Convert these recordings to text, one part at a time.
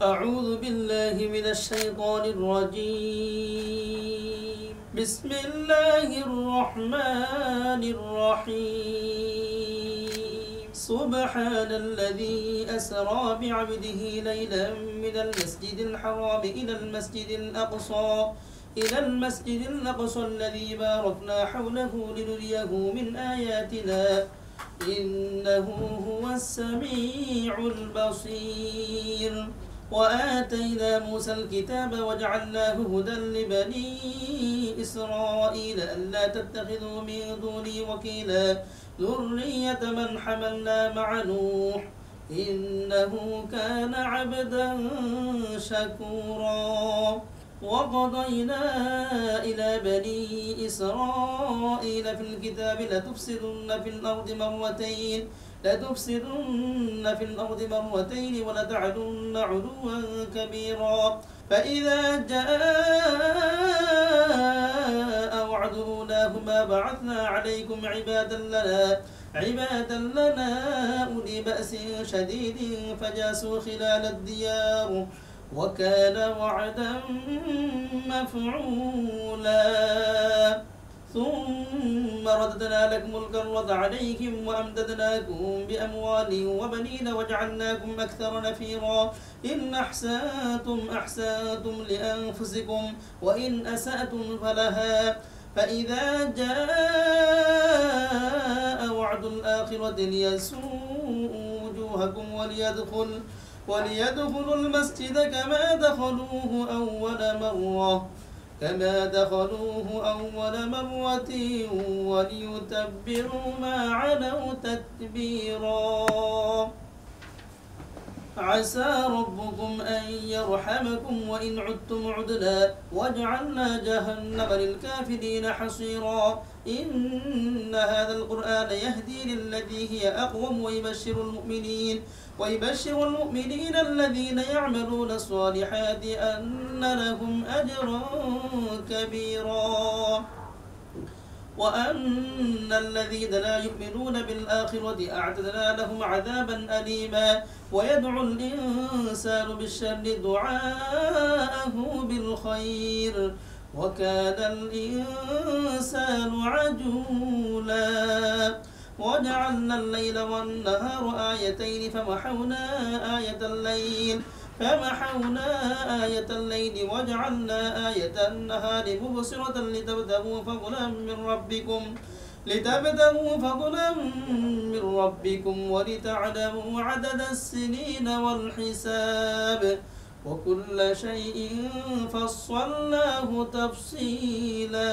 أعوذ بالله من الشيطان الرجيم. بسم الله الرحمن الرحيم. سبحان الذي أسرى بعبده ليلا من المسجد الحرام إلى المسجد الأقصى الذي باركنا حوله لنريه من آياتنا إنه هو السميع البصير. وآتينا موسى الكتاب وجعلناه هدى لبني إسرائيل ألا تتخذوا من دوني وكيلا ذرية من حملنا مع نوح إنه كان عبدا شكورا. وقضينا إلى بني إسرائيل في الكتاب لتفسدن في الأرض مرتين ولتعلن علوا كبيرا. فإذا جاء وعد أولاهما بعثنا عليكم عبادا لنا أولي بأس شديد فجاسوا خلال الديار وكان وعدا مفعولا. ثم رددنا لكم الكرة عليهم وأمددناكم بأموال وبنين وجعلناكم أكثر نفيرا. إن أحسنتم لأنفسكم وإن أسأتم فلها. فإذا جاء وعد الآخرة ليسوءوا وجوهكم وليدخلوا المسجد كما دخلوه أول مرة وليتبروا ما علوا تتبيرا. عسى ربكم أن يرحمكم وإن عدتم عدنا وجعلنا جهنم للكافرين حصيرا. إن هذا القرآن يهدي للتي هي أقوم ويبشر المؤمنين الذين يعملون الصالحات أن لهم أجرا كبيرا. وأن الذين لا يؤمنون بالآخرة أعتدنا لهم عذابا أليما. ويدعو الإنسان بالشر دعاءه بالخير وكان الإنسان عجولا. وجعلنا الليل والنهار آيتين فمحونا آية الليل وجعلنا آية النهار مبصرة لتبتغوا فضلا من ربكم ولتعلموا عدد السنين والحساب وكل شيء فصلناه تفصيلا.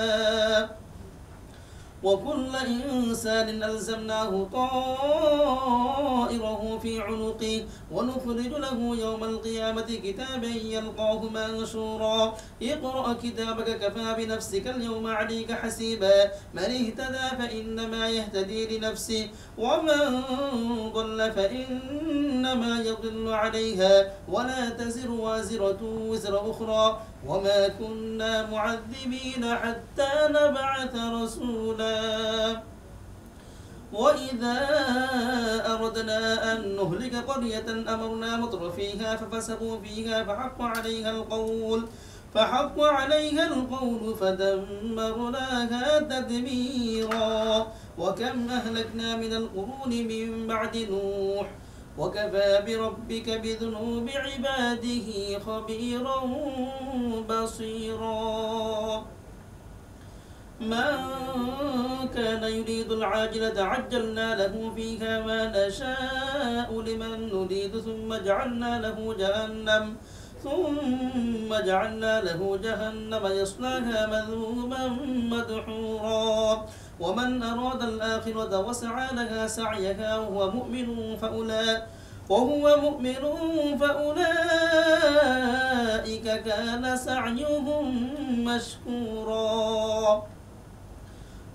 وكل إنسان ألزمناه طائره في عنقه ونخرج له يوم القيامة كتابا يلقاه منشورا. اقرأ كتابك كفى بنفسك اليوم عليك حسيبا. من اهتدى فإنما يهتدي لنفسه ومن ضل فإنما يضل عليها ولا تزر وازرة وزر أخرى وما كنا معذبين حتى نبعث رسولا. وإذا أردنا أن نهلك قرية أمرنا مترفيها ففسقوا فيها فحق عليها القول فدمرناها تدميرا. وكم أهلكنا من القرون من بعد نوح وكفى بربك بذنوب عباده خبيرا بصيرا. من كان يريد العاجلة عجلنا له فيها ما نشاء لمن نريد ثم جعلنا له جهنم يصلاها مذموما مدحورا. ومن أراد الآخرة وسعى لها سعيها وهو مؤمن فأولئك كان سعيهم مشكورا.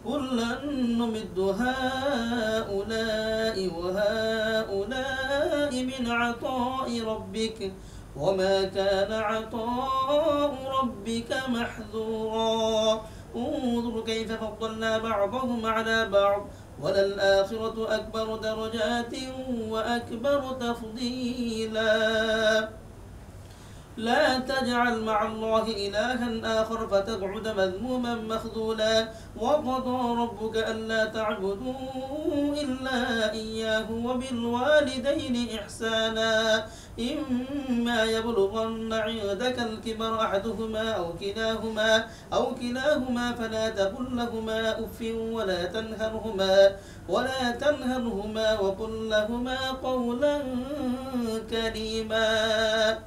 كلا نمد هؤلاء وهؤلاء من عطاء ربك وما كان عطاء ربك محذورا. انظر كيف فضلنا بعضهم على بعض وللآخرة أكبر درجات وأكبر تفضيلا. لا تجعل مع الله إلها آخر فتقعد مذموما مخذولا وقضى ربك ألا تعبدوا إلا إياه وبالوالدين إحسانا إما يبلغن عندك الكبر أحدهما أو كلاهما فلا تقل لهما أف ولا تنهرهما وقل لهما قولا كريما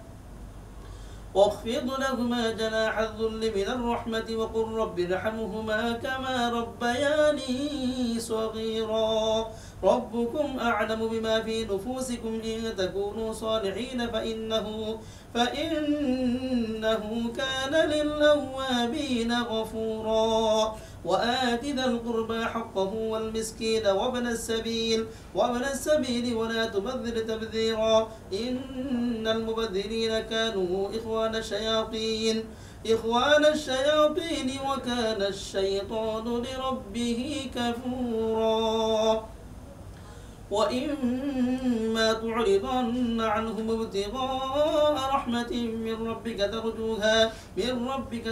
واخفض لهما جناح الذل من الرحمة وقل رب ارحمهما كما ربياني صغيرا ربكم أعلم بما في نفوسكم إن تكونوا صالحين فإنه كان للأوابين غفورا وآت ذا القربى حقه والمسكين وابن السبيل ولا تبذر تبذيرا إن المبذرين كانوا إخوان الشياطين وكان الشيطان لربه كفورا وإما تعرضن عنهم ابتغاء رحمة من ربك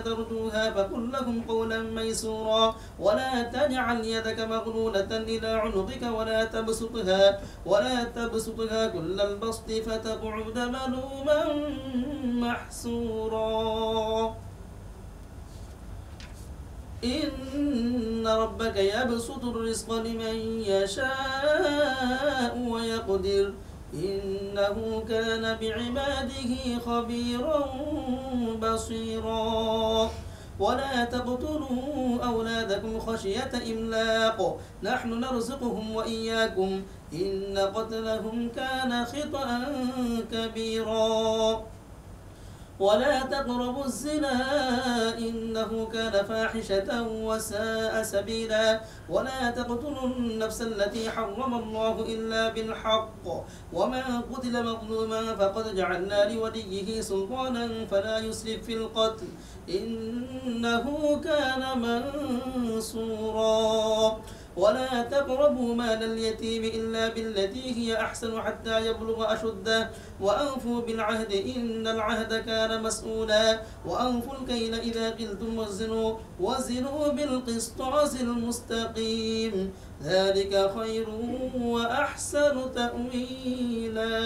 ترجوها فقل لهم قولا ميسورا ولا تجعل يدك مغلولة إلى عنقك ولا تبسطها كل البسط فتقعد ملوما محسورا إن ربك يبسط الرزق لمن يشاء ويقدر إنه كان بعباده خبيرا بصيرا ولا تقتلوا أولادكم خشية إملاق نحن نرزقهم وإياكم إن قتلهم كان خطأ كبيرا ولا تقربوا الزنا إنه كان فاحشة وساء سبيلا ولا تقتلوا النفس التي حرم الله إلا بالحق ومن قتل مظلوما فقد جعلنا لوليه سلطانا فلا يسرف في القتل إنه كان منصورا ولا تقربوا مال اليتيم إلا بالتي هي أحسن حتى يبلغ أشده وأوفوا بالعهد إن العهد كان مسؤولا وأوفوا الكيل إذا قلتم وزنوا بالقسطاس المستقيم ذلك خير وأحسن تأويلا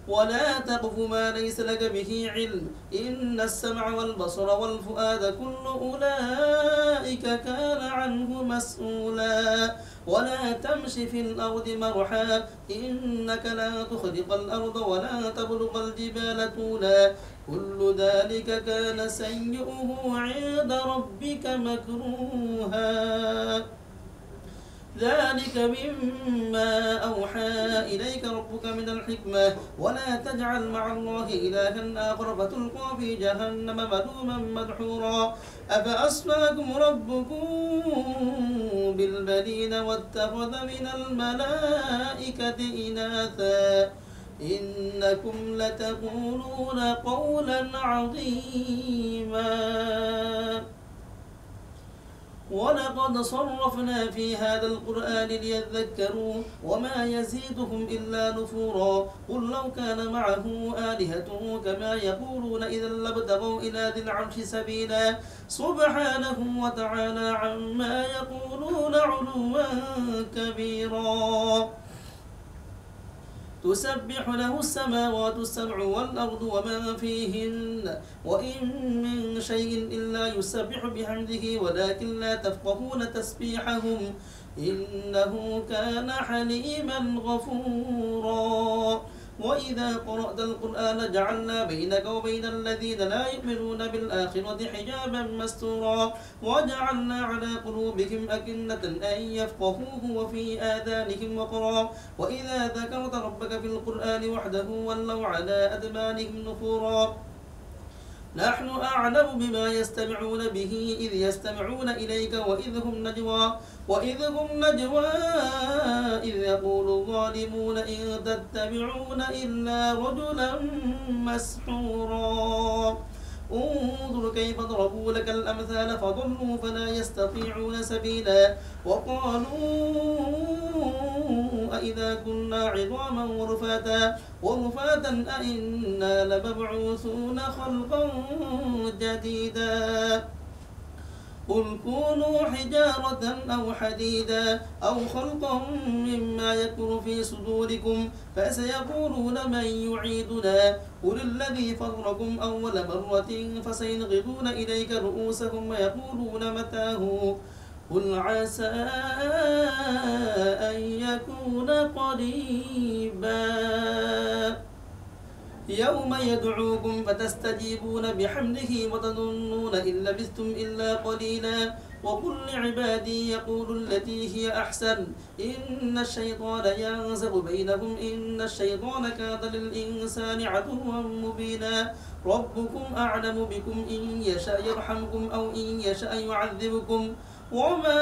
ولا تقف ما ليس لك به علم إن السمع والبصر والفؤاد كل أولئك كان عنه مسؤولا ولا تمش في الأرض مرحا إنك لا تخرق الأرض ولا تبلغ الجبال طولا كل ذلك كان سيئه عند ربك مكروها ذلك مما أوحى إليك ربك من الحكمة ولا تجعل مع الله إلها آخر فتلقى في جهنم ملوما مدحورا أفأصفاكم ربكم بالبنين واتخذ من الملائكة إناثا إنكم لتقولون قولا عظيما ولقد صرفنا في هذا القرآن ليذكروا وما يزيدهم إلا نفورا قل لو كان معه آلهة كما يقولون إذا لابتغوا إلى ذي العرش سبيلا سبحانه وتعالى عما يقولون علوا كبيرا تسبح له السماوات السبع والأرض ومن فيهن وإن من شيء إلا يسبح بحمده ولكن لا تفقهون تسبيحهم إنه كان حليما غفورا وإذا قرأت القرآن جعلنا بينك وبين الذين لا يؤمنون بالآخرة حجابا مستورا وجعلنا على قلوبهم أكنة أن يفقهوه وفي آذانهم وقرا وإذا ذكرت ربك في القرآن وحده ولوا على أدبارهم نفورا نحن أعلم بما يستمعون به إذ يستمعون إليك وإذ هم نجوى إذ يقول الظالمون إن تتبعون إلا رجلا مسحورا انظر كيف ضربوا لك الأمثال فضلوا فلا يستطيعون سبيلا وقالوا أإذا كنا عظاما ورفاتا أإنا لمبعوثون خلقا جديدا قل كونوا حجارة أو حديدا أو خلقا مما يكبر في صدوركم فسيقولون من يعيدنا قل الذي فطركم أول مرة فسينغضون إليك رؤوسهم ويقولون متاه قل عسى أن يكون قريبا يوم يدعوكم فتستجيبون بحمده وتظنون إن لبثتم إلا قليلا وقل لعبادي يقولوا التي هي أحسن إن الشيطان ينزغ بينهم إن الشيطان كان للإنسان عدوا مبينا ربكم أعلم بكم إن يشاء يرحمكم أو إن يشاء يعذبكم وما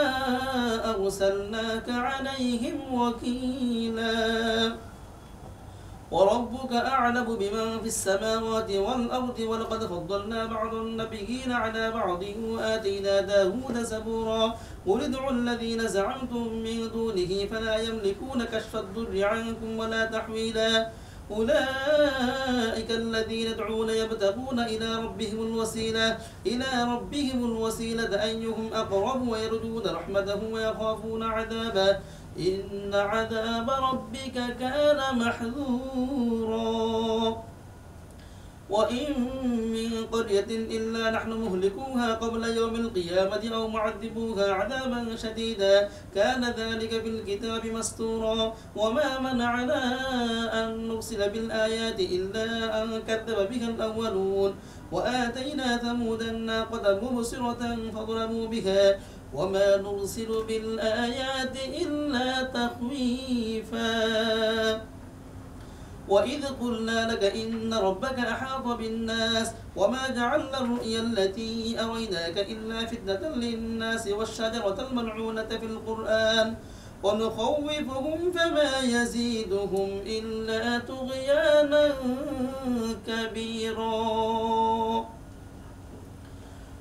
أرسلناك عليهم وكيلا وربك أعلم بمن في السماوات والأرض ولقد فضلنا بعض النبيين على بعض وآتينا داود زبورا قل ادعوا الذين زعمتم من دونه فلا يملكون كشف الضر عنكم ولا تحويلا أولئك الذين يدعون يبتغون إلى ربهم الوسيلة أيهم أقرب ويرجون رحمته ويخافون عذابه إن عذاب ربك كان محذورا وإن من قرية إلا نحن مهلكوها قبل يوم القيامة أو معذبوها عذابا شديدا كان ذلك في الكتاب مستورا وما منعنا أن نرسل بالآيات إلا أن كذب بها الأولون وآتينا ثمود الناقة مبصرة فظلموا بها وما نرسل بالآيات إلا تخويفا وإذ قلنا لك إن ربك أحاط بالناس وما جعلنا الرؤيا التي أريناك إلا فتنة للناس والشجرة الملعونة في القرآن ونخوفهم فما يزيدهم إلا طغيانا كبيرا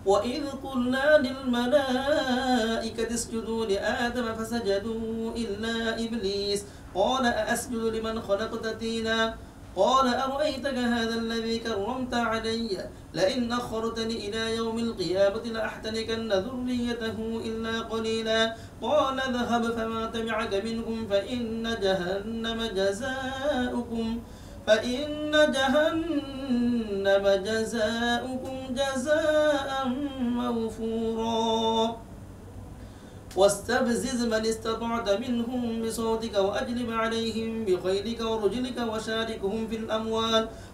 وإذ قلنا للملائكة اسجدوا لآدم فسجدوا إلا إبليس قال أأسجد لمن خلقت طينا قال أرأيتك هذا الذي كرمت علي لئن أخرتني إلى يوم القيامة لأحتنكن ذريته إلا قليلا قال اذهب فما تبعك منهم فإن جهنم جزاؤكم جزاء موفورا واستفزز من استطعت منهم بصوتك وأجلب عليهم بخيلك ورجلك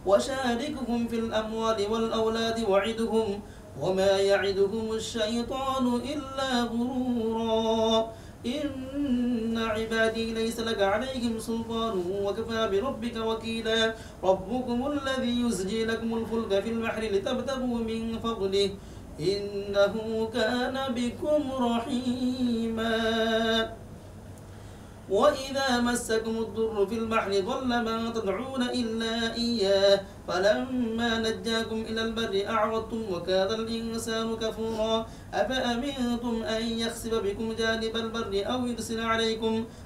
وشاركهم في الأموال والأولاد وعدهم وما يعدهم الشيطان إلا غرورا إن عبادي ليس لك عليهم سلطان وكفى بربك وكيلا ربكم الذي يزجي لكم الفلك في البحر لتبتغوا من فضله إنه كان بكم رحيما وإذا مسكم الضر في البحر ضل ما تدعون إلا إياه فلما نجاكم إلى البر أعرضتم وكان الإنسان كفورا أفأمنتم أن يخسف بكم جانب البر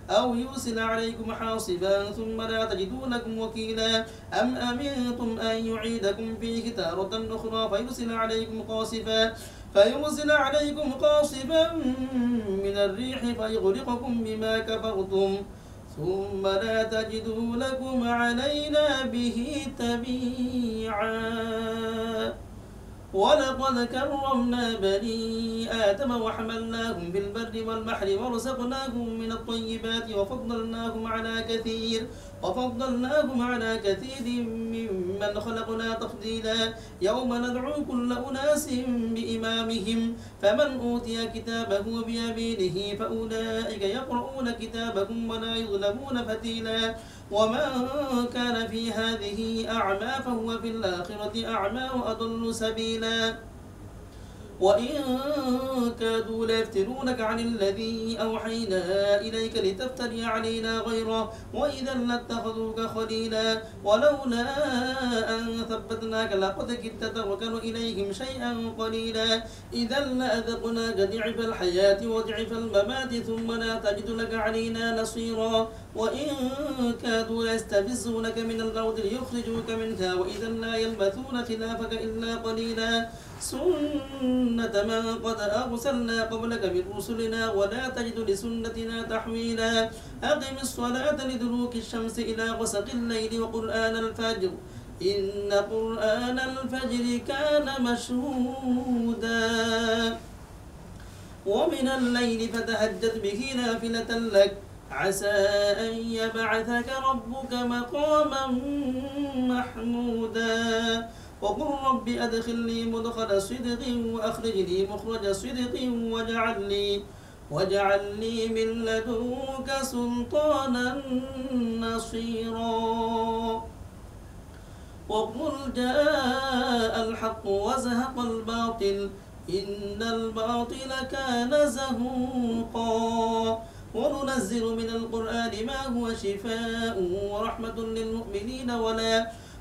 أو يرسل عليكم حاصبا ثم لا تجدوا لكم وكيلا أم أمنتم أن يعيدكم فيه تارة أخرى فيرسل عليكم قاصفا من الريح فيغرقكم بما كفرتم ثم لا تجدوا لكم علينا به تبيعا ولقد كرمنا بني آدم وحملناهم في البر والبحر ورزقناهم من الطيبات وفضلناهم على كثير ممن خلقنا تفضيلا يوم ندعو كل أناس بإمامهم فمن أوتي كتابه بيمينه فأولئك يقرؤون كتابهم ولا يظلمون فتيلا ومن كان في هذه أعمى فهو في الآخرة أعمى وأضل سبيلا وإن كادوا ليفتنونك عن الذي أوحينا إليك لتفتري علينا غيره وإذا لاتخذوك خليلا ولولا أن ثبتناك لقد كدت تركن إليهم شيئا قليلا إذا لأذقناك ضعف الحياة وضعف الممات ثم لا تجد لك علينا نصيرا وإن كادوا ليستفزونك من الأرض ليخرجوك منها وإذا لا يلبثون خلافك إلا قليلا سنة من قد أرسلنا قبلك من رسلنا ولا تجد لسنتنا تحويلا أقم الصلاة لدلوك الشمس إلى غسق الليل وقرآن الفجر إن قرآن الفجر كان مشهودا ومن الليل فتهجد به نافلة لك عسى أن يبعثك ربك مقاما محمودا وقل رب أدخلني مدخل صدق وأخرجني مخرج صدق واجعل لي من لدنك سلطانا نصيرا وقل جاء الحق وزهق الباطل إن الباطل كان زهوقا وننزل من القرآن ما هو شفاء ورحمة للمؤمنين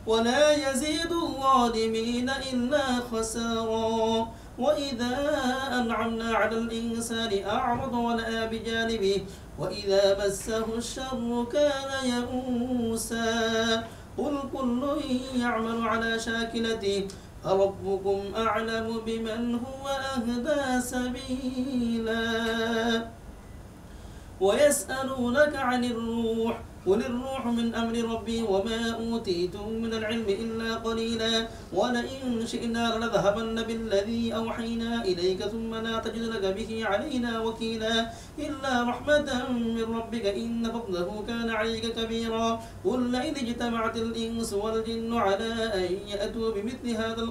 ولا يزيد الظالمين إلا خسارا وإذا أنعمنا على الإنسان أعرض ونأى بجانبه وإذا مسه الشر كان يئوسا قل كل يعمل على شاكلته فربكم أعلم بمن هو أهدى سبيلا ويسألونك عن الروح قل الروح من أمر ربي وما أوتيتم من العلم إلا قليلا ولئن شئنا لنذهبن بالذي أوحينا إليك ثم لا تجد لك به علينا وكيلا إلا رحمة من ربك إن فضله كان عليك كبيرا قل لئن اجتمعت الإنس والجن على أن يأتوا بمثل هذا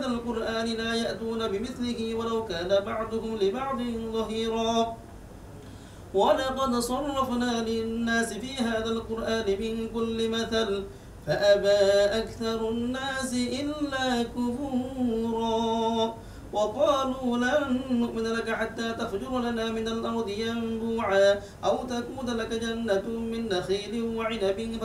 القرآن لا يأتون بمثله ولو كان بعضهم لبعض ظهيرا ولقد صرفنا للناس في هذا القرآن من كل مثل فأبى أكثر الناس إلا كفورا وقالوا لن نؤمن لك حتى تفجر لنا من الأرض ينبوعا أو تكون لك جنة من نخيل وعنب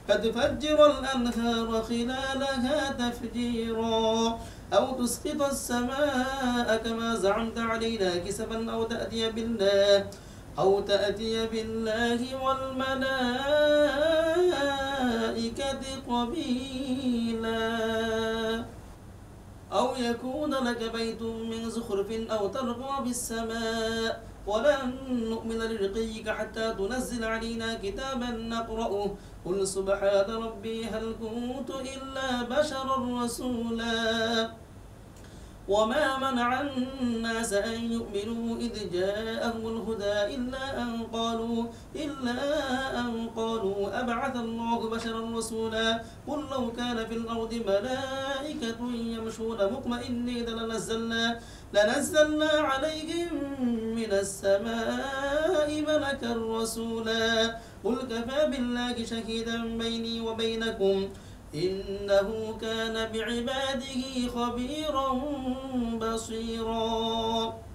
فتفجر الأنهار خلالها تفجيرا أو تسقط السماء كما زعمت علينا كسفا أو تأتي بالله والملائكة قبيلا أو يكون لك بيت من زخرف أو ترقى بالسماء ولن نؤمن لرقيك حتى تنزل علينا كتابا نقرأه قل سبحان ربي هل كنت إلا بشرا رسولا وما منع الناس أن يؤمنوا إذ جاءهم الهدى إلا أن قالوا أبعث الله بشرا رسولا قل لو كان في الأرض ملائكة يمشون مطمئنين لنزلنا عليهم من السماء ملكا رسولا قل كفى بالله شهيدا بيني وبينكم إنه كان بعباده خبيرا بصيرا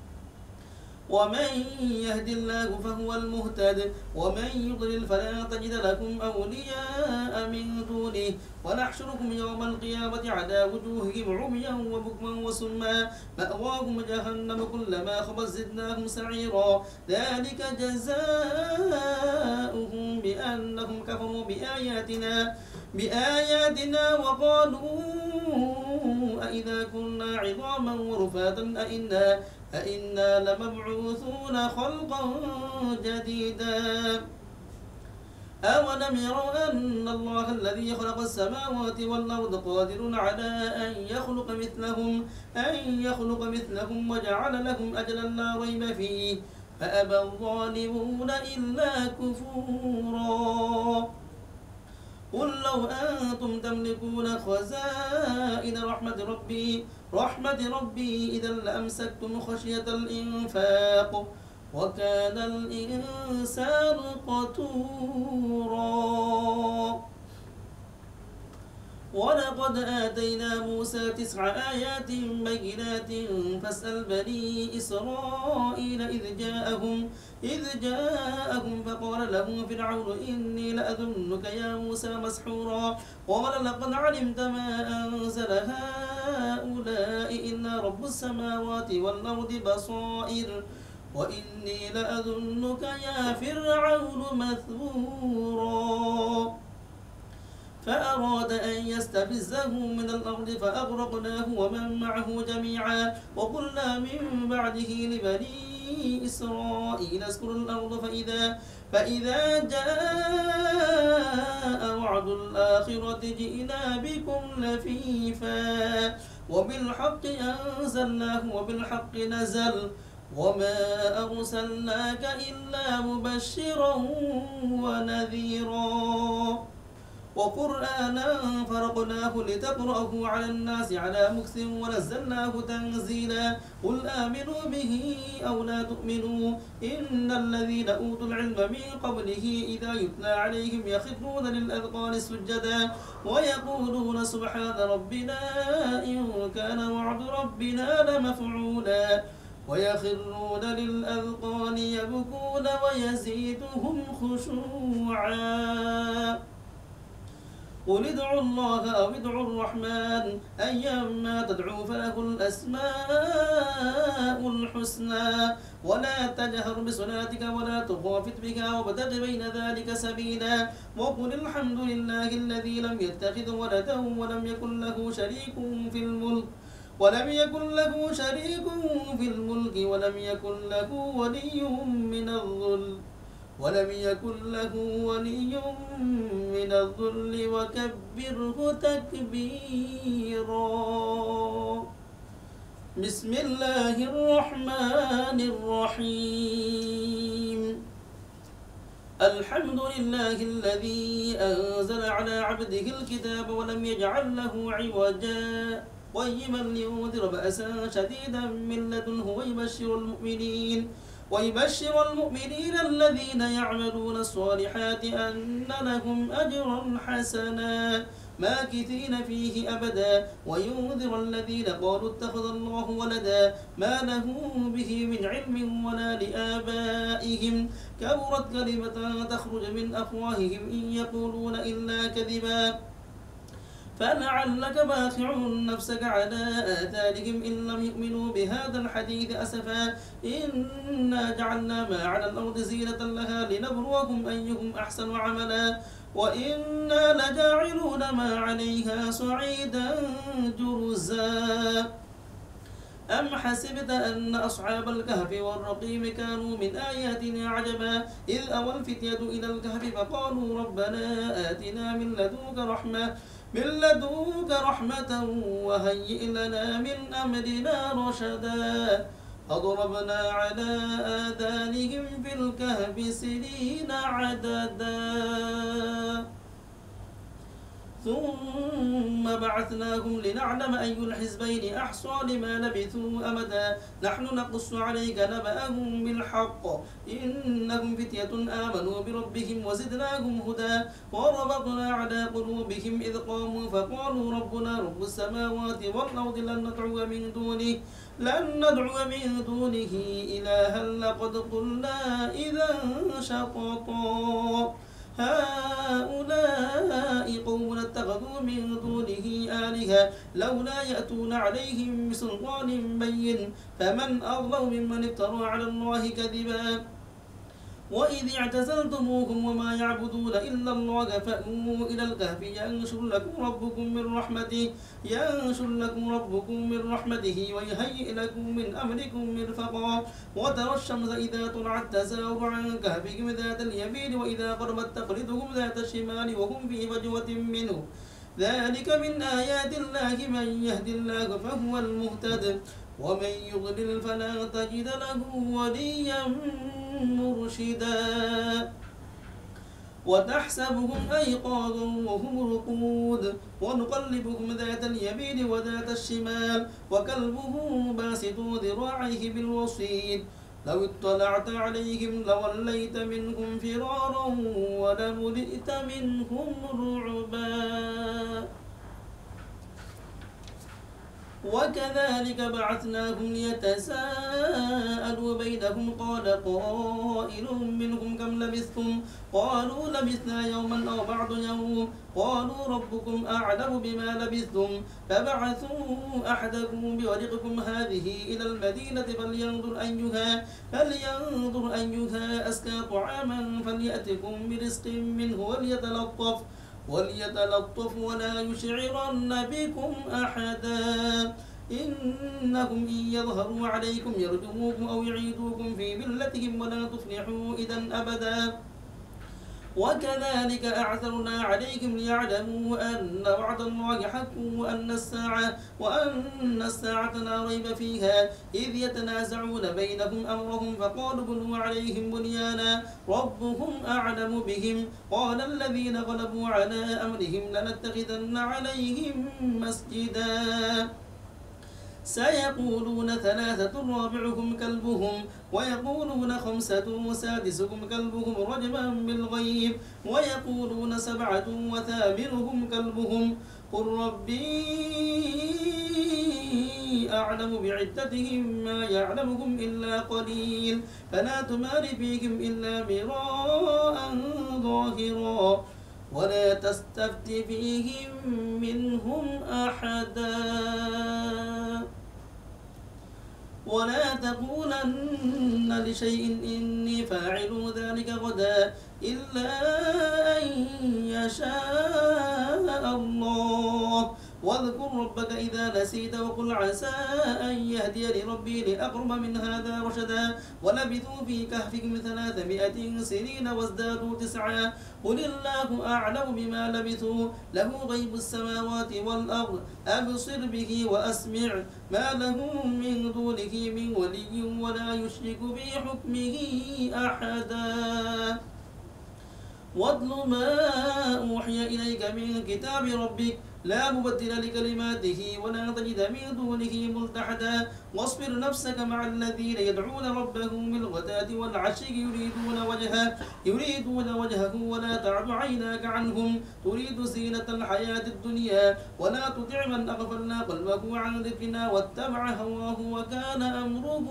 ومن يهد الله فهو المهتد ومن يضلل فلا تجد لكم أولياء من دونه ونحشركم يوم القيامة على وجوههم عميا وبكما وصما مأواهم جهنم كلما خبت زدناهم سعيرا ذلك جزاؤهم بأنهم كفروا بآياتنا وقالوا أئذا كنا عظاما ورفاتا أئنا لمبعوثون خلقا جديدا أولم يروا أن الله الذي خلق السماوات والأرض قادر على أن يخلق مثلهم وجعل لهم أجلا لا ريب فيه فأبى الظالمون إلا كفورا قل لو أنتم تملكون خزائن رحمة ربي إذا لأمسكتم خشية الإنفاق وكان الإنسان قتورا ولقد ولقد آتينا موسى 9 آيات بينات فاسأل بني إسرائيل إذ جاءهم فقال له فرعون إني لأظنك يا موسى مسحورا قال لقد علمت ما أنزل هؤلاء إلا رب السماوات والأرض بصائر وإني لأظنك يا فرعون مثبورا فأراد أن يستفزهم من الأرض فأغرقناه ومن معه جميعا وقلنا من بعده لبني إسرائيل اسكنوا الأرض فإذا جاء وعد الآخرة جئنا بكم لفيفا وبالحق أنزلناه وبالحق نزل وما أرسلناك إلا مبشرا ونذيرا وقرآنا فرقناه لتقرأه على الناس على مكث ونزلناه تنزيلا قل آمنوا به أو لا تؤمنوا إن الذين أوتوا العلم من قبله إذا يتلى عليهم يخرون للأذقان سجدا ويقولون سبحان ربنا إن كان وعد ربنا لمفعولا ويخرون للأذقان يبكون ويزيدهم خشوعا قل ادعوا الله أو ادعوا الرحمن أيما تدعوا فله الأسماء الحسنى ولا تجهر بصلاتك ولا تخافت بها وابتغ بين ذلك سبيلا وقل الحمد لله الذي لم يتخذ ولدا ولم يكن له شريك في الملك ولم يكن له ولي من الذل وكبره تكبيرا بسم الله الرحمن الرحيم الحمد لله الذي أنزل على عبده الكتاب ولم يجعل له عوجا قيما لينذر بأسا شديدا من لدنه ويبشر المؤمنين الذين يعملون الصالحات أن لهم أجرا حسنا ماكثين فيه أبدا وينذر الذين قالوا اتخذ الله ولدا ما له به من علم ولا لآبائهم كبرت كلمة تخرج من أفواههم إن يقولون إلا كذبا فلعلك باخع نفسك على آثارهم إن لم يؤمنوا بهذا الحديث أسفا إنا جعلنا ما على الأرض زينة لها لنبلوهم أيهم أحسن عملا وإنا لجاعلون ما عليها صعيدا جرزا أم حسبت أن أصحاب الكهف والرقيم كانوا من آياتنا عجبا إذ أوى الفتية إلى الكهف فقالوا ربنا آتنا من لدنك رحمة وهيئ لنا من أمرنا رشدا فضربنا على آذانهم في الكهف سنين عددا ثم بعثناهم لنعلم أي الحزبين أحصى لما لبثوا أمدا نحن نقص عليك نبأهم بالحق إنهم فتية آمنوا بربهم وزدناهم هدى وربطنا على قلوبهم إذ قاموا فقالوا ربنا رب السماوات والأرض لن ندعو من دونه إلها لقد قلنا إذا شططا هؤلاء قوم اتخذوا من دونه آلهة لولا يأتون عليهم بسلطان بين فمن أظلم ممن افترى على الله كذبا وإذ اعتزلتموهم وما يعبدون إلا الله فأووا إلى الكهف ينشر لكم ربكم من رحمته ويهيئ لكم من أمركم مرفقا وترى الشمس إذا طلعت تزاور عن كهفهم ذات اليمين وإذا غربت تقرضهم ذات الشمال وهم في فجوة منه ذلك من آيات الله من يهد الله فهو المهتد ومن يضلل فلا تجد له وليا مرشدا وتحسبهم أيقاظا وهم رقود ونقلبهم ذات اليمين وذات الشمال وكلبهم باسط ذراعيه بالوصيد لو اطلعت عليهم لوليت منهم فرارا ولملئت منهم رعبا وكذلك بعثناهم ليتساءلوا بينهم قال قائل منهم كم لبثتم قالوا لبثنا يوما أو بعض يوم قالوا ربكم أعلم بما لبثتم فبعثوا أحدكم بورقكم هذه إلى المدينة فلينظر أيها أزكى طعاما فليأتكم برزق منه وليتلطف ولا يشعرن بكم أحدا إنهم إن يظهروا عليكم يرجموكم أو يعيدوكم في ملتهم ولا تفلحوا إذا أبدا وكذلك أعثرنا عليهم ليعلموا أن وعد الله حق وأن الساعة لا ريب فيها إذ يتنازعون بينهم أمرهم فقالوا بنوا عليهم بنيانا ربهم أعلم بهم قال الذين غلبوا على أمرهم لنتخذن عليهم مسجدا سيقولون ثلاثة رابعهم كلبهم ويقولون خمسة سادسهم كلبهم رجما بالغيب ويقولون سبعة وثامنهم كلبهم قل ربي أعلم بعدتهم ما يعلمهم إلا قليل فلا تمار فيهم إلا مراء ظاهرا ولا تستفت فيهم منهم أحدا ولا تقولن لشيء إني فاعل ذلك غدا إلا أن يشاء الله واذكر ربك إذا نسيت وقل عسى أن يهديني ربي لأقرب من هذا رشدا ولبثوا في كهفهم 300 سنين وازدادوا 9 قل الله أعلم بما لبثوا له غيب السماوات والأرض أبصر به وأسمع ما لهم من دونه من ولي ولا يشرك في حكمه أحدا واتل ما أوحي إليك من كتاب ربك لا مبدل لكلماته ولا تجد من دونه ملتحدا واصبر نفسك مع الذين يدعون ربهم بالغداة والعشي يريدون وجهه ولا تعد عيناك عنهم تريد زينة الحياة الدنيا ولا تطع من أغفلنا قلبه عن ذكرنا واتبع هواه وكان أمره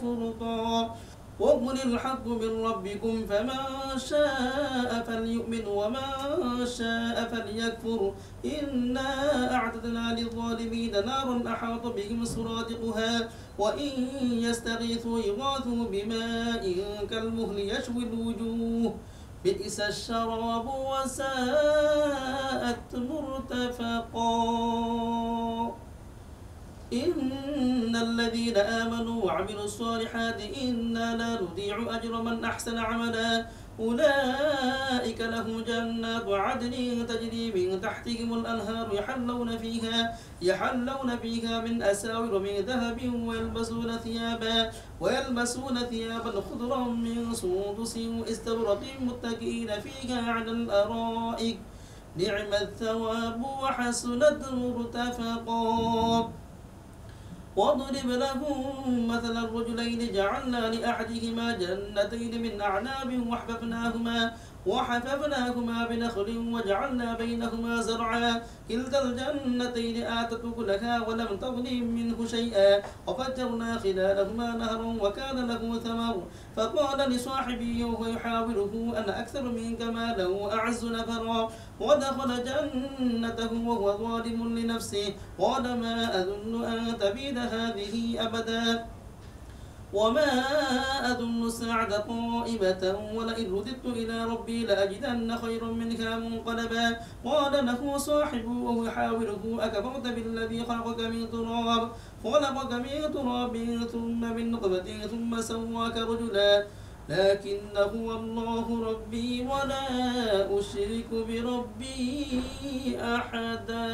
فرطا وقل الحق من ربكم فمن شاء فليؤمن ومن شاء فليكفر إنا أعتدنا للظالمين نارا أحاط بهم سرادقها وإن يستغيثوا يغاثوا بماء كالمهل يشوي الوجوه بئس الشراب وساءت مرتفقا إن الذين آمنوا وعملوا الصالحات إنا لا نضيع أجر من أحسن عملا أولئك لهم جنات عدن تجري من تحتهم الأنهار يحلون فيها من أساور من ذهب ويلبسون ثيابا خضرا من سندس واستبرق متكئين فيها على الأرائك نعم الثواب وحسنت مرتفقا واضرب لهم مثل الرجلين جعلنا لأحدهما جنتين من أعناب وحففناهما بنخل وجعلنا بينهما زرعا كلتا الجنتين آتت أكلها ولم تظلم منه شيئا وفجرنا خلالهما نهرا وكان له ثمر فقال لصاحبه وهو يحاوره أنا أكثر منك مالا وأعز نفرا ودخل جنته وهو ظالم لنفسه قال ما أظن أن تبيد هذه أبدا وما أظن الساعة قائمة ولئن رددت إلى ربي لأجدن خيرا منها منقلبا قال له صاحبه وهو يحاوره أكفرت بالذي خلقك من تراب ثم من نطفة ثم سواك رجلا لكن هو الله ربي ولا أشرك بربي أحدا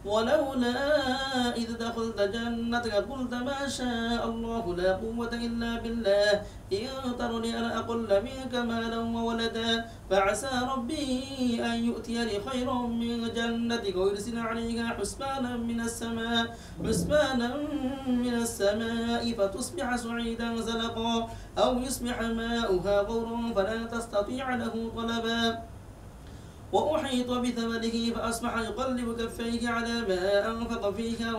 ولولا إذ دخلت جنتك قلت ما شاء الله لا قوة إلا بالله إن ترني أنا أقل منك مالا وولدا فعسى ربي أن يؤتيني خيرا من جنتك ويرسل عليها حسبانا من السماء فتصبح صعيدا زلقا أو يصبح ماؤها غورا فلا تستطيع له طلبا وأحيط بثمنه فأصبح يقلب كفيه على ما أنفق فيها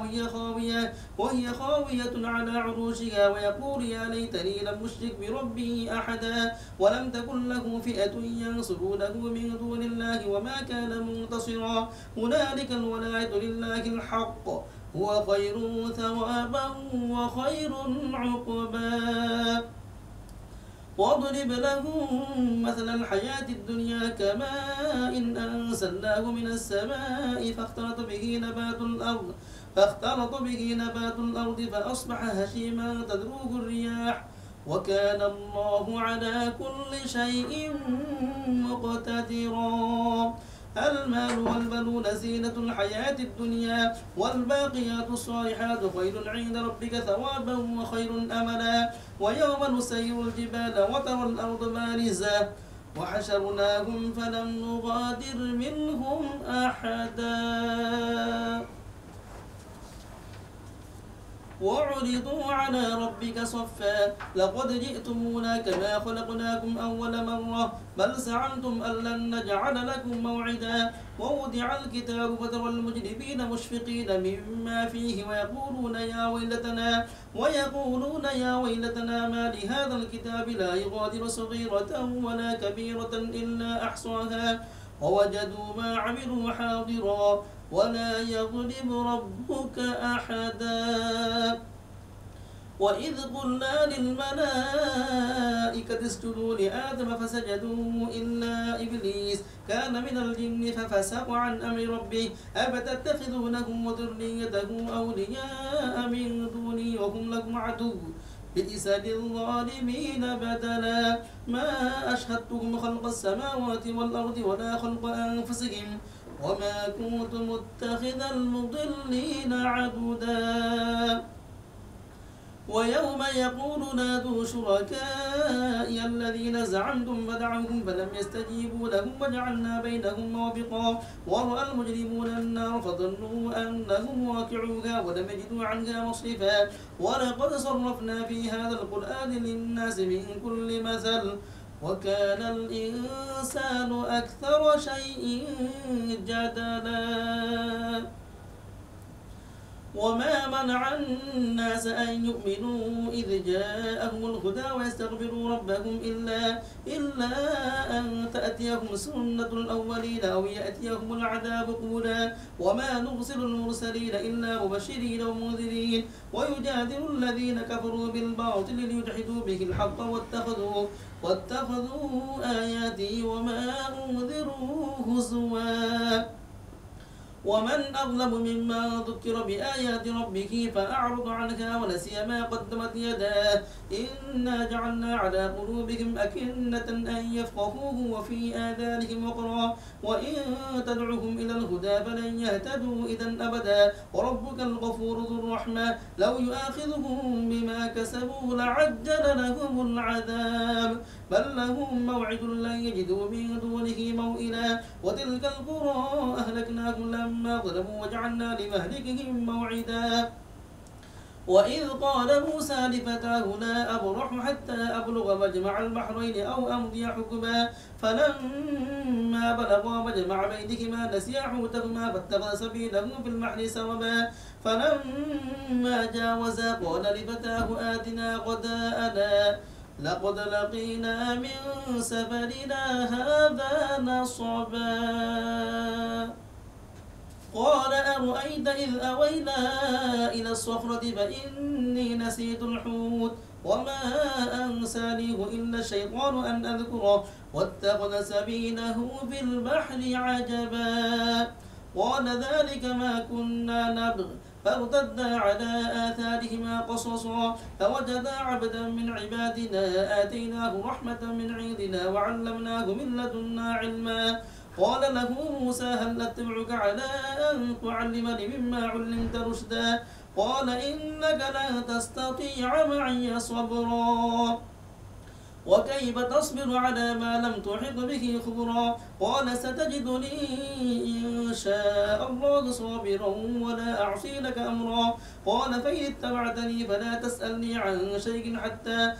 وهي خاوية على عروشها ويقول يا ليتني لم أشرك بربي أحدا ولم تكن له فئة ينصرونه من دون الله وما كان منتصرا هنالك الولاية لله الحق هو خير ثوابا وخير عقبا واضرب لهم مثل الحياة الدنيا كماء إن أنزلناه من السماء فاختلط به نبات الأرض فأصبح هشيما تذروه الرياح وكان الله على كل شيء مقتدرا المال والبنون زينة الحياة الدنيا والباقيات الصالحات خير عند ربك ثوابا وخير أملا ويوم نسير الجبال وترى الأرض بارزة وحشرناهم فلم نغادر منهم أحدا وعرضوا على ربك صفا لقد جئتمونا كما خلقناكم أول مرة بل زعمتم أن لن نجعل لكم موعدا ووضع الكتاب فترى المجرمين مشفقين مما فيه ويقولون يا ويلتنا ما لهذا الكتاب لا يغادر صغيرة ولا كبيرة إلا أحصاها ووجدوا ما عملوا حاضرا ولا يظلم ربك أحدا وإذ قلنا للملائكة اسجدوا لآدم فسجدوا إلا إبليس كان من الجن ففسق عن أمر ربه أفتتخذونهم وذريته أولياء من دوني وهم لكم عدو بئس للظالمين بدلا ما أشهدتهم خلق السماوات والأرض ولا خلق أنفسهم وما كنت متخذ المضلين عضدا ويوم يقول نادوا شركائي الذين زعمتم فدعوهم فلم يستجيبوا لهم وجعلنا بينهم موبقا ورأى المجرمون النار فظنوا أنهم واقعوها ولم يجدوا عنها مصرفا ولقد صرفنا في هذا القرآن للناس من كل مثل وكان الإنسان أكثر شيء جدلا وما منع الناس أن يؤمنوا إذ جاءهم الهدى ويستغفروا ربهم إلا أن تأتيهم سنة الأولين أو يأتيهم العذاب قبلا وما نرسل المرسلين إلا مبشرين ومنذرين ويجادل الذين كفروا بالباطل ليجحدوا به الحق واتخذوا آياتي وما أنذروا هزوا ومن أظلم ممن ذكر بآيات ربه فأعرض عنها ونسي ما قدمت يداه إنا جعلنا على قلوبهم أكنة أن يفقهوه وفي آذانهم وقرا وإن تدعهم إلى الهدى فلن يهتدوا إذا أبدا وربك الغفور ذو الرحمة لو يؤاخذهم بما كسبوا لعجل لهم العذاب بل لهم موعد لن يجدوا من دونه موئلا وتلك القرى أهلكناهم لما ظلموا وجعلنا لمهلكهم موعدا وإذ قال موسى لفتاه لا أبرح حتى أبلغ مجمع البحرين أو أمضي حكما فلما بلغا مجمع بينهما نسيا حوتهما فاتخذ سبيله في البحر سربا فلما جاوزا قال لفتاه آتنا غداءنا لقد لقينا من سفرنا هذا نصبا قال أرأيت إذ أوينا إلى الصخرة فإني نسيت الحوت وما أنسانيه إلا الشيطان أن أذكره واتخذ سبيله في البحر عجبا قال ذلك ما كنا نبغ فارتدا على آثارهما قصصا فوجدا عبدا من عبادنا آتيناه رحمة من عندنا وعلمناه من لدنا علما قال له موسى هل أتبعك على أن تعلمني مما علمت رشدا قال إنك لن تستطيع معي صبرا وكيف تصبر على ما لم تحط به خبرا قال ستجدني إن شاء الله صابرا ولا أعصي لك أمرا قال فإن اتبعتني فلا تسألني عن شيء حتى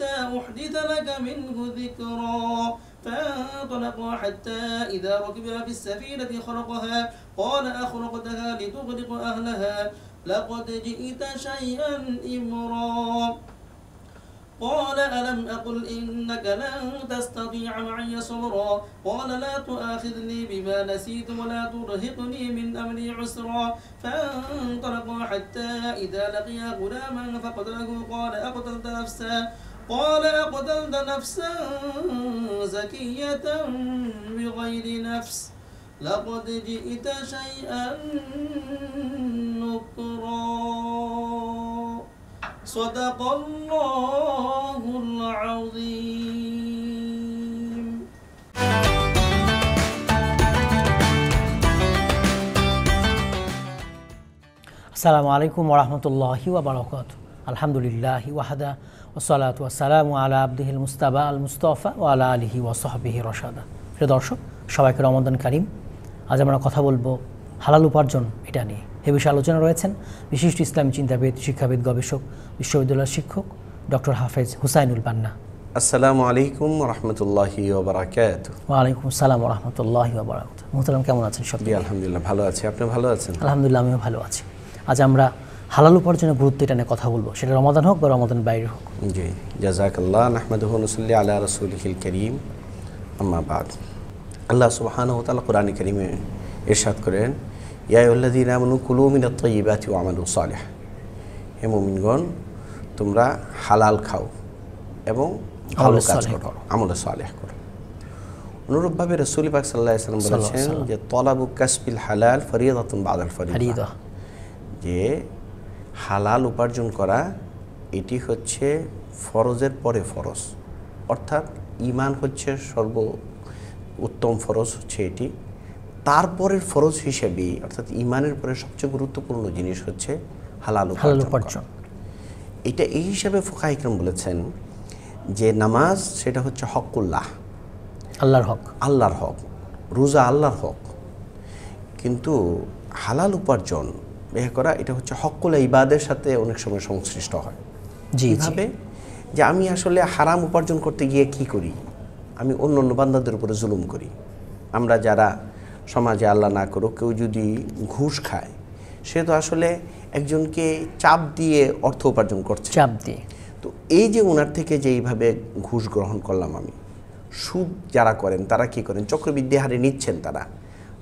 أحدث لك منه ذكرا فانطلقا حتى إذا ركبا في السفينة خرقها قال أخرقتها لتغرق أهلها لقد جئت شيئا إمرا قال ألم أقل إنك لن تستطيع معي صبرا قال لا تؤاخذني بما نسيت ولا ترهقني من أمري عسرا فانطلقا حتى إذا لقيا غلاما فقتله قال أقتلت نفسا زكية بغير نفس لقد جئت شيئا نكرا صدق الله العظيم. আসসালামু আলাইকুম ওয়া রাহমাতুল্লাহি ওয়া বারাকাতুহু। আলহামদুলিল্লাহি ওয়াহদা ওয়াসসালাতু ওয়াসসালামু আলা আবদিহিল মুস্তাবা আল মুস্তাফা ওয়া আলা আলিহি ওয়া সাহবিহি রাশাদা। প্রিয় দর্শক, সবাইকে রমাদান কারীম। আজ আমরা কথা বলবো হালাল উপার্জন এটা নিয়ে। এ বিষয়ে আলোচনা রয়েছেন বিশিষ্ট ইসলামী চিন্তাবিদ, শিক্ষাবিদ, গবেষক, বিশ্ববিদ্যালয়ের শিক্ষক ডক্টর হাফেজ হুসাইনুল বান্না। আসসালামু আলাইকুম ওয়া রাহমাতুল্লাহি ওয়া বারাকাতুহু। ওয়া আলাইকুম আসসালাম ওয়া রাহমাতুল্লাহি ওয়া বারাকাতুহু। মুহতারাম, কেমন আছেন সবাই? আলহামদুলিল্লাহ ভালো আছি, আপনি ভালো আছেন? আলহামদুলিল্লাহ, আমিও ভালো আছি। আজ আমরা হালাল উপার্জনের গুরুত্ব এটা নিয়ে কথা বলবো, সেটা রমাদান হোক বা রমাদানের বাইরে হোক। জি, জাযাকাল্লাহ। নাহমাদুহু ওয়া নুসাল্লি আলা রাসূলিহিল কারীম, আম্মা বাদ। আল্লাহ সুবহানাহু ওয়া তাআলা কোরআনে কারীমে ইরশাদ করেন, ইয়া আইয়ুহাল্লাযীনা আমানু কুলু মিনাত তাইয়্যিবাতি ওয়া আমালু সালিহ। হে মুমিনগণ, তোমরা হালাল খাও এবং ভালো কাজ করো, আমল সালেহ করো। অনুরূপভাবে রাসূল পাক সাল্লাল্লাহু আলাইহি ওয়াসাল্লাম বলেছেন যে তলাবু কাসবিল হালাল ফরিয়াদাতুন বাদাল ফরিদা, যে হালাল উপার্জন করা এটি হচ্ছে ফরজের পরে ফরজ। অর্থাৎ ঈমান হচ্ছে সর্ব উত্তম ফরজ, হচ্ছে এটি। তারপরের ফরজ হিসেবে, অর্থাৎ ঈমানের পরে সবচেয়ে গুরুত্বপূর্ণ জিনিস হচ্ছে হালাল উপার্জন। এটা এই হিসাবে ফুকাহা ইকরাম বলেছেন যে নামাজ সেটা হচ্ছে হকুল্লাহ, আল্লাহর হক, আল্লাহর হক। রোজা আল্লাহর হক। কিন্তু হালাল উপার্জন ব্যয় করা এটা হচ্ছে হকুল ইবাদের সাথে অনেক সময় সংশ্লিষ্ট হয়। কিভাবে? যে আমি আসলে হারাম উপার্জন করতে গিয়ে কি করি? আমি অন্য অন্য বান্দাদের উপরে জুলুম করি। আমরা যারা সমাজে, আল্লাহ না করুক, কেউ যদি ঘুষ খায়, সে তো আসলে একজনকে চাপ দিয়ে অর্থ উপার্জন করছে, চাপ দিয়ে। তো এই যে ওনার থেকে যে এইভাবে ঘুষ গ্রহণ করলাম আমি, সুদ যারা করেন তারা কি করেন? চক্রবৃদ্ধি হারে নিচ্ছেন তারা,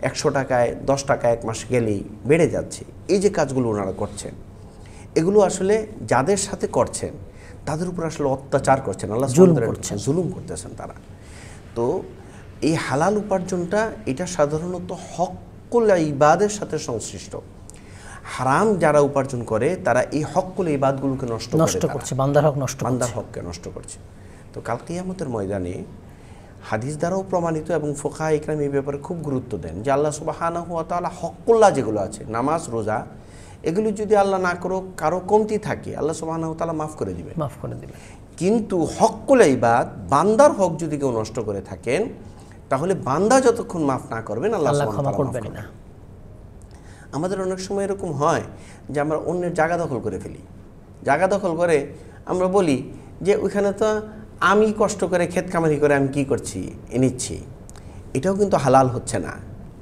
100 টাকায় 10 টাকা এক মাস গেলেই বেড়ে যাচ্ছে। এই যে কাজগুলো ওনারা করছেন, এগুলো আসলে যাদের সাথে করছেন তাদের উপর আসলে অত্যাচার করছেন, আল্লাহ জুলুম করতেছেন তারা। তো এই হালাল উপার্জনটা এটা সাধারণত হকুল ইবাদের সাথে সংশ্লিষ্ট। হারাম যারা উপার্জন করে তারা এই হকুল ইবাদগুলোকে নষ্ট করছে, বান্দার হককে নষ্ট করছে। তো কাল কিয়ামতের ময়দানে হাদিস দ্বারাও প্রমাণিত এবং ফুকাহা ইকরাম এই ব্যাপারে খুব গুরুত্ব দেন যে আল্লাহ সুবহানাহু ওয়া তাআলা হকুল্লাহ যেগুলো আছে, নামাজ, রোজা, এগুলো যদি আল্লাহ না করো কারো কমতি থাকে, আল্লাহ সুবহানাহু ওয়া তাআলা মাফ করে দিবে। কিন্তু হকুল ইবাদ, বান্দার হক যদি কেউ নষ্ট করে থাকেন, তাহলে বান্দা যতক্ষণ মাফ না করবেন আল্লাহ ক্ষমা করবেন না। আমাদের অনেক সময় এরকম হয় যে আমরা অন্যের জায়গা দখল করে ফেলি। জায়গা দখল করে আমরা বলি যে ওইখানে তো আমি কষ্ট করে ক্ষেত কামারি করে আমি কি করছি, নিচ্ছি। এটাও কিন্তু হালাল হচ্ছে না।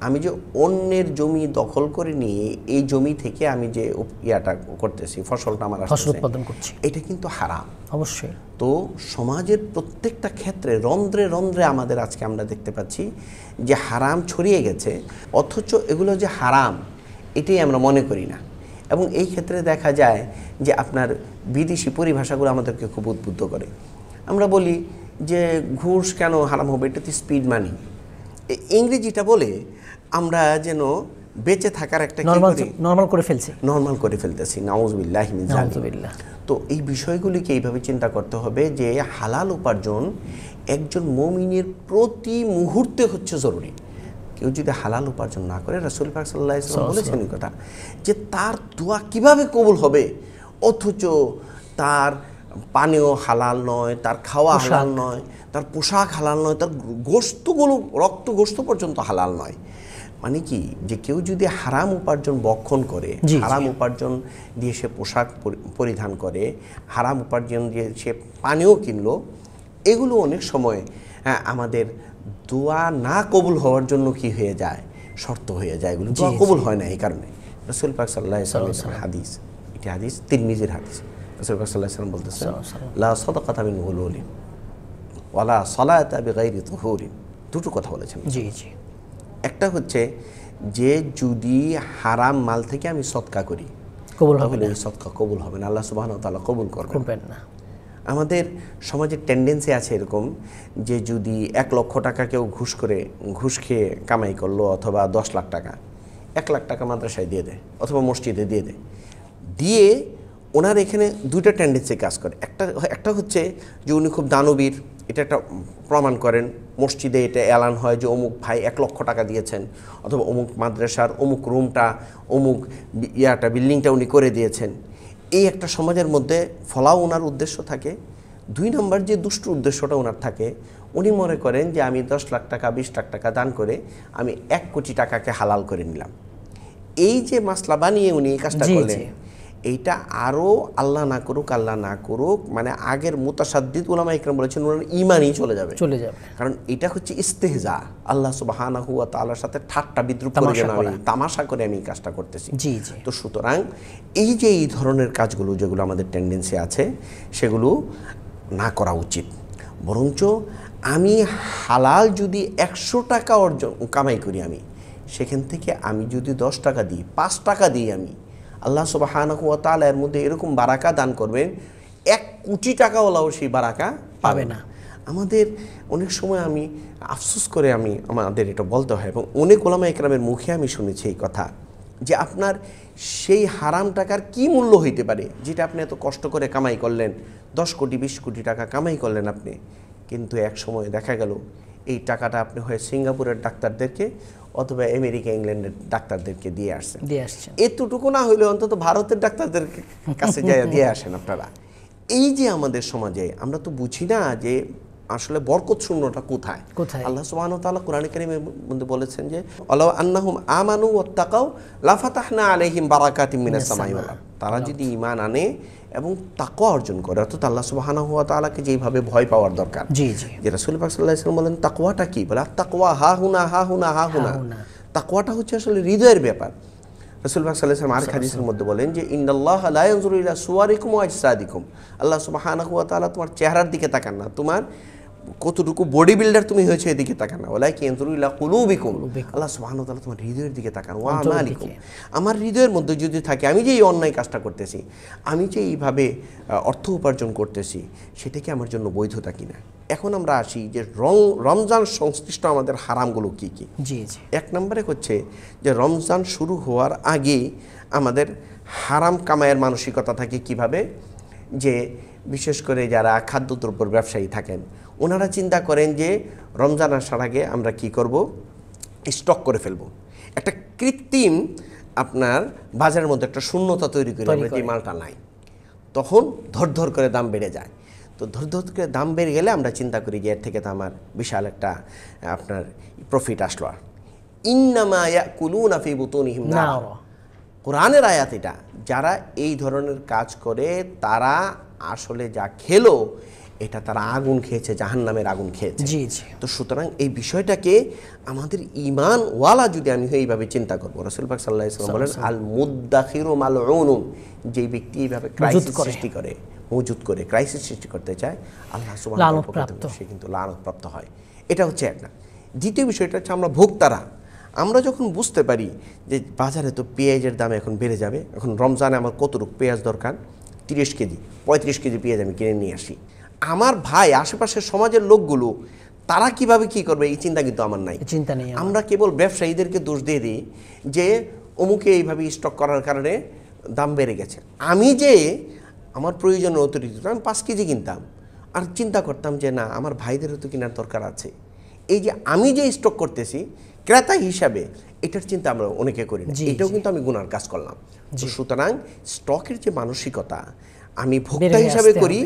আমি যে অন্যের জমি দখল করে নিয়ে এই জমি থেকে আমি যে ইয়াটা করতেছি, ফসলটা আমার উৎপাদন করছি, এটা কিন্তু হারাম অবশ্যই। তো সমাজের প্রত্যেকটা ক্ষেত্রে রন্ধ্রে রন্ধ্রে আমাদের আজকে আমরা দেখতে পাচ্ছি যে হারাম ছড়িয়ে গেছে, অথচ এগুলো যে হারাম এটাই আমরা মনে করি না। এবং এই ক্ষেত্রে দেখা যায় যে আপনার বিদেশি পরিভাষাগুলো আমাদেরকে খুব উদ্বুদ্ধ করে। আমরা বলি যে ঘুষ কেন হারাম হবে, এটা তো স্পিড মানি। ইংরেজিটা বলে আমরা যেন বেঁচে থাকার একটা নরমাল করে ফেলতেছি। নাউযুবিল্লাহি মিন যালিক। তো এই বিষয়গুলিকে এইভাবে চিন্তা করতে হবে যে হালাল উপার্জন একজন মুমিনের প্রতি মুহূর্তে হচ্ছে জরুরি। কেউ যদি হালাল উপার্জন না করে, রাসূল পাক সাল্লাল্লাহু আলাইহি ওয়াসাল্লাম বলেছেন এই কথা যে তার দোয়া কিভাবে কবুল হবে, অথচ তার পানীয় হালাল নয়, তার খাওয়া হালাল নয়, তার পোশাক হালাল নয়, তার গোশতগুলো, রক্ত গোশত পর্যন্ত হালাল নয়। মানে কি, যে কেউ যদি হারাম উপার্জন বক্ষণ করে, হারাম উপার্জন দিয়ে সে পোশাক পরিধান করে, হারাম উপার্জন দিয়ে সে পানীয় কিনলো, এগুলো অনেক সময় আমাদের দোয়া না কবুল হওয়ার জন্য কি হয়ে যায়, শর্ত হয়ে যায়, এগুলো দোয়া কবুল হয় না। এই কারণে রাসূল পাক সাল্লাল্লাহু আলাইহি ওয়াসাল্লাম হাদিস, এটি হাদিস তিরমিজির হাদিস, রাসূল পাক সাল্লাল্লাহু আলাইহি ওয়াসাল্লাম বলতেছেন, লা সাদাকাতা মিন গুলুলিন ওয়ালা সালাতা বিগাইরি তুহুরিন। দুটো কথা বলেছেন। জি জি। একটা হচ্ছে যে যদি হারাম মাল থেকে আমি সদকা করি, কবুল হবে তাহলে না, এই সদকা কবুল হবে না, আল্লাহ সুবহানাহু ওয়া তাআলা কবুল করবেন না। আমাদের সমাজের টেন্ডেন্সি আছে এরকম যে যদি 1 লক্ষ টাকা কেউ ঘুষ খেয়ে কামাই করলো, অথবা 10 লাখ টাকা, 1 লাখ টাকা মাদ্রাসায় দিয়ে দেয় অথবা মসজিদে দিয়ে ওনার এখানে দুইটা টেন্ডেন্সি কাজ করে। একটা হচ্ছে যে উনি খুব দানবীর, এটা একটা প্রমাণ করেন, মসজিদে এটা এলান হয় যে অমুক ভাই 1 লক্ষ টাকা দিয়েছেন, অথবা অমুক মাদ্রাসার অমুক রুমটা, অমুক বিল্ডিংটা উনি করে দিয়েছেন। এই একটা সমাজের মধ্যে ফলাও ওনার উদ্দেশ্য থাকে। 2 নম্বর যে দুষ্ট উদ্দেশ্যটা ওনার থাকে, উনি মনে করেন যে আমি 10 লাখ টাকা 20 লাখ টাকা দান করে আমি 1 কোটি টাকাকে হালাল করে নিলাম। এই যে মাসলা বানিয়ে উনি এই কাজটা করলেন, এইটা আরও আল্লাহ না করুক মানে আগের মুতাসাদ্দিদ উলামা ইকরাম বলেছেন ওনার ঈমানই চলে যাবে। কারণ এটা হচ্ছে ইস্তেহজা, আল্লাহ সুবহানাহু ওয়া তাআলার সাথে ঠাট্টা বিদ্রূপ করে যেন আমি তামাশা করে আমি কাজটা করতেছি। তো সুতরাং এই যে এই ধরনের কাজগুলো যেগুলো আমাদের টেন্ডেন্সি আছে সেগুলো না করা উচিত। বরঞ্চ আমি হালাল যদি 100 টাকা কামাই করি, আমি সেখান থেকে আমি যদি 10 টাকা দিই, 5 টাকা দিই, আমি আল্লাহ সুবহানাহু ওয়া তাআলা এর মধ্যে এরকম বারাকা দান করবেন, 1 কোটি টাকাওয়ালাও সেই বারাকা পাবে না। আমাদের অনেক সময় আমি আফসোস করে আমাদের এটা বলতে হয়, এবং অনেক ওলামা ইকরামের মুখে আমি শুনেছি এই কথা, যে আপনার সেই হারাম টাকার কি মূল্য হইতে পারে যেটা আপনি এত কষ্ট করে কামাই করলেন, 10 কোটি 20 কোটি টাকা কামাই করলেন আপনি, কিন্তু এক সময় দেখা গেল এই টাকাটা আপনি হয় সিঙ্গাপুরের ডাক্তারদেরকে অথবা আমেরিকা ইংল্যান্ডের ডাক্তারদেরকে দিয়ে আসছেন। এতটুকু না হইলে অন্তত ভারতের ডাক্তারদের কাছে দিয়ে আসেন আপনারা। এই যে আমাদের সমাজে আমরা তো বুঝি না যে আসলে বরকত শূন্যটা কোথায়। আল্লাহ সুবহানাহু ওয়া তাআলা কোরআনে কারীমের মধ্যে বলেছেন যে আল্লাহ আন্নাহুম আমানু ওয়াত্তাকাউ লাফাতাহনা আলাইহিম বারাকাতিম মিনাস সামাই ওয়াল আরদ। তারা যদি ঈমান আনে এবং তাকওয়া অর্জন করে, অর্থাৎ আল্লাহ সুবহানাহু ওয়া তাআলাকে যেভাবে ভয় পাওয়ার দরকার, যে রাসূল পাক সাল্লাল্লাহু আলাইহি ওয়াসাল্লাম বলেন তাকওয়াটা কি, বলে তাকওয়া হাহুনা হাহুনা হাহুনা। তাকওয়াটা হচ্ছে আসলে হৃদয়ের ব্যাপার। রাসূল পাক সাল্লাল্লাহু আলাইহি ওয়াসাল্লাম আর হাদিসের মধ্যে বলেন যে ইন্নাল্লাহা লা ইয়ানজুরু ইলা সুওয়ারিকুম ওয়া আজসাদিকুম, আল্লাহ সুবহানাহু ওয়া তাআলা তোমার চেহারার দিকে তাকান না, তোমার কতটুকু বডি বিল্ডার তুমি হয়েছে এদিকে তাকান না, ওয়ালাকিন ইয়ানজুরু ইলা কুলুবিকুম, আল্লাহ সুবহানাহু ওয়া তাআলা তোমার হৃদয়ের দিকে তাকান। ওয়া আমালিকুম, আমার হৃদয়ের মধ্যে যদি থাকে আমি যে এই অন্যায় কাজটা করতেছি, আমি যে এইভাবে অর্থ উপার্জন করতেছি, সেটা কি আমার জন্য বৈধতা কিনা। এখন আমরা আসি যে রমজান সংশ্লিষ্ট আমাদের হারামগুলো কি কি। এক নম্বরে হচ্ছে যে রমজান শুরু হওয়ার আগে আমাদের হারাম কামাইয়ের মানসিকতা থাকে কিভাবে, যে বিশেষ করে যারা খাদ্যদ্রব্যের ব্যবসায়ী থাকেন ওনারা চিন্তা করেন যে রমজান আসার আগে আমরা কি করব, স্টক করে ফেলবো, একটা কৃত্রিম আপনার বাজারের মধ্যে একটা শূন্যতা তৈরি করে আমরা যে মালটা নাই, তখন ধর করে দাম বেড়ে যায়। তো ধর করে দাম বেড়ে গেলে আমরা চিন্তা করি যে এর থেকে তো আমার বিশাল একটা আপনার প্রফিট আসলো। ইন্নামা ইয়াকুলুনা ফি বুতুনিহিম নার, কোরআনের আয়াত এটা। যারা এই ধরনের কাজ করে তারা আসলে যা খেলো এটা তারা আগুন খেয়েছে, জাহান্নামের আগুন খেয়েছে। তো সুতরাং এই বিষয়টাকে আমাদের ঈমান ওয়ালা যদি আমি এইভাবে চিন্তা করবো, রাসূল পাক সাল্লাল্লাহু আলাইহি ওয়াসাল্লাম বলেন আল মুদ্দাখিরু মালউনুন, যে ব্যক্তি এইভাবে ক্রাইসিস সৃষ্টি করে, মজুদ করে ক্রাইসিস সৃষ্টি করতে চায়, আল্লাহ সুবহানাহু ওয়া তাআলা সে কিন্তু লানতপ্রাপ্ত হয়। এটা হচ্ছে একটা। দ্বিতীয় বিষয়টা হচ্ছে আমরা ভোক্তারা, আমরা যখন বুঝতে পারি যে বাজারে তো পেঁয়াজের দাম এখন বেড়ে যাবে, এখন রমজানে আমার কতটুকু পেঁয়াজ দরকার, 30 কেজি 35 কেজি পেঁয়াজ আমি কিনে নিয়ে আসি। আমার ভাই আশেপাশের সমাজের লোকগুলো তারা কিভাবে কি করবে এই চিন্তা কিন্তু আমার নাই, চিন্তা নেই। আমরা কেবল ব্যবসায়ীদেরকে দোষ দিয়ে দিই যে অমুকে এইভাবে স্টক করার কারণে দাম বেড়ে গেছে। আমি যে আমার প্রয়োজনের অতিরিক্ত আমি 5 কেজি কিনতাম, আর চিন্তা করতাম যে না আমার ভাইদেরও তো কেনার দরকার আছে। এই যে আমি যে স্টক করতেছি ক্রেতা হিসাবে, এটার চিন্তা আমরা অনেকে করি না, এটাও কিন্তু আমি গুনার কাজ করলাম। তো সুতরাং স্টকের যে মানসিকতা আমি ভোক্তা হিসাবে করি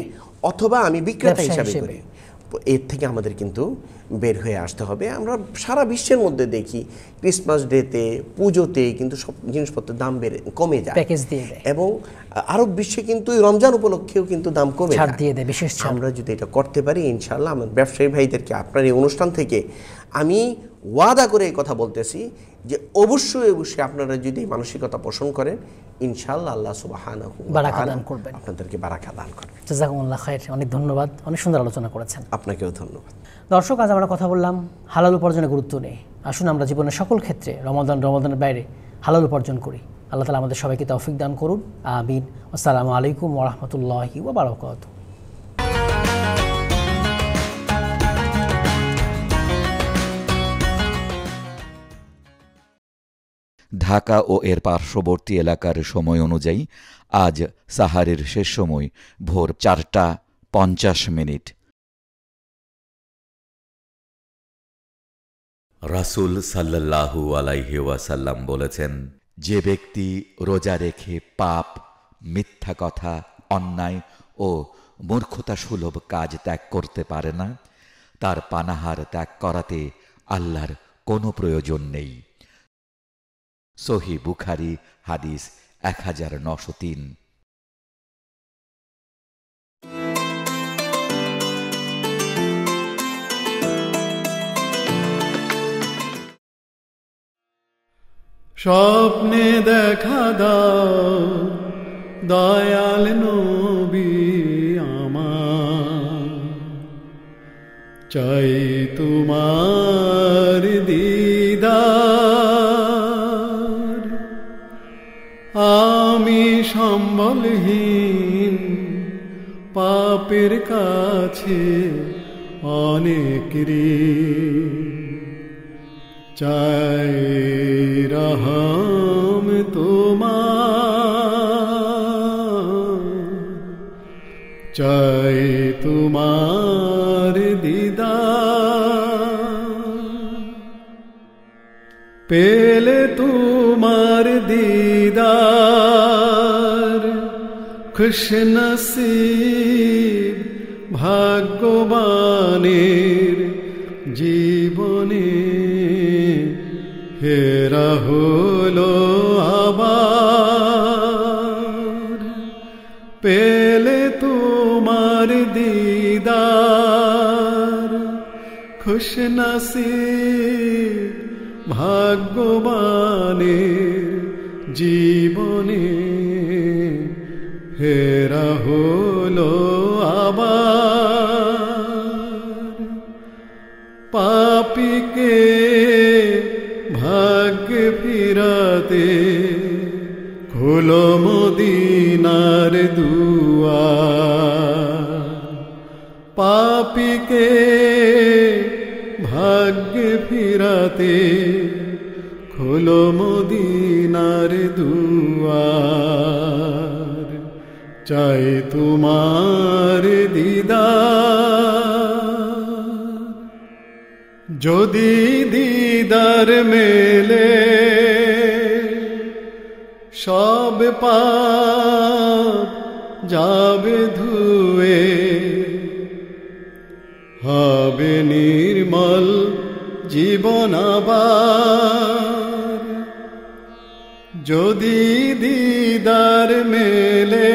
অথবা আমি বিক্রেতা হিসাবে করি, এর থেকে আমাদের কিন্তু বের হয়ে আসতে হবে। আমরা সারা বিশ্বের মধ্যে দেখি ক্রিসমাস ডেতে, পুজোতে কিন্তু সব জিনিসপত্রের দাম কমে যায়, প্যাকেজ দিয়ে দেয়, এবং আরব বিশ্বে কিন্তু রমজান উপলক্ষেও কিন্তু দাম কমে ছাড় যায়, দিয়ে দেয়, বিশেষ ছাড়। আমরা যদি এটা করতে পারি ইনশাআল্লাহ, আমার ব্যবসায়ী ভাইদেরকে আপনার এই অনুষ্ঠান থেকে আমি ওয়াদা করে এই কথা বলতেছি যে অবশ্যই অবশ্যই আপনারা যদি মানসিকতা পোষণ করেন, ইনশাআল্লাহ আল্লাহ সুবহানাহু ওয়া বারাকা তাআলা দান করবেন, আপনাদেরকে বারাকা দান করবেন। জাযাকুমুল্লাহ খাইর। অনেক ধন্যবাদ, অনেক সুন্দর আলোচনা করেছেন। আপনাকেও ধন্যবাদ। দর্শক, আজ আমরা কথা বললাম হালাল উপার্জনের গুরুত্ব নিয়ে। আসুন আমরা জীবনের সকল ক্ষেত্রে রমাদানের বাইরে হালাল উপার্জন করি। আল্লাহ তাআলা আমাদের সবাইকে তৌফিক দান করুন, আমিন। আসসালামু আলাইকুম ওয়া রাহমাতুল্লাহি ওয়া বারাকাতুহু। ঢাকা ও এর পার্শ্ববর্তী এলাকার সময় অনুযায়ী আজ সাহারের শেষ সময় ভোর 4টা 50 রাসূল সাল্লাল্লাহু আলাইহি ওয়াসাল্লাম বলেছেন, যে ব্যক্তি রোজা রেখে পাপ, মিথ্যা কথা, অন্যায় ও মূর্খতা সুলভ কাজ ত্যাগ করতে পারে না, তার পানাহার ত্যাগ করাতে আল্লাহর কোনো প্রয়োজন নেই। সহিহ বুখারী, হাদিস 1903। স্বপ্নে দেখা দাও দয়াল নবী আমার, চাই তোমার দিদার। আমি সম্বলহীন পাপের কাছে অনেক ঋণ, চাই রহম তোমার, চাই তোমার দিদার। পেলে তোমার দিদার খুশনসিব ভাগ্যবানের জীবনে হেরা হলো আবার। পেলে তোমার দিদার খুশনসিব ভাগ্যবানের জীবনে হেরা হলো আবার। পাপীকে ভাগ্য ফিরাতে খোলো মদিনার দুয়ার। পাপীকে ভাগ্য ফিরাতে খোলো মদিনার দুয়ার। চাই তোমার দিদার, যদি দিদার মেলে সব পাপ যাবে ধুয়ে, হবে নির্মল জীবন আবার। যদি দিদার মেলে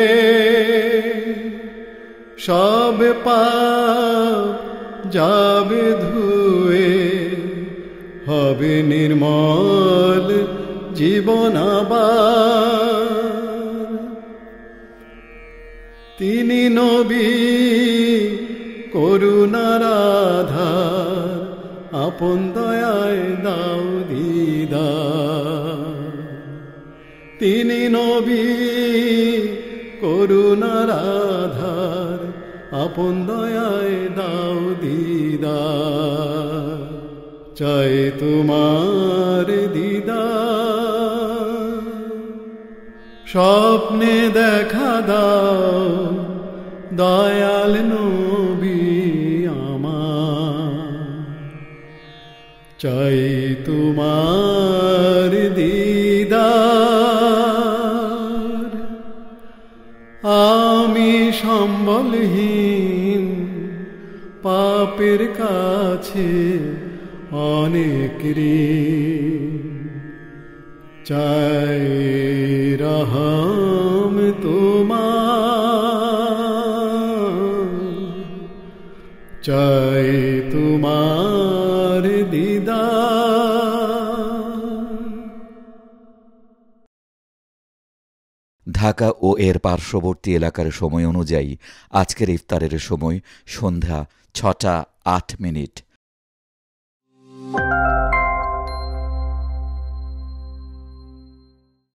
সব পাপ যাবে ধুয়ে, হবে নির্মল জীবন আবার। তিনি নবী করুণার আধার, আপন দয়ায় দাও দিদার। তিনি নবী করুণার আধার, আপন দয়ায় দাও দিদার। চাই তোমার দিদার, স্বপ্নে দেখা দাও দয়াল নবী আমার। চাই তোমার দিদার, আমি সম্বলহীন পাপ পাপের কাছে অনেক ঋণ। চাই রহম তোমার, চাই তোমার দিদার। ঢাকা ও এর পার্শ্ববর্তী এলাকার সময় অনুযায়ী আজকের ইফতারের সময় সন্ধ্যা ৬টা ৮ মিনিট।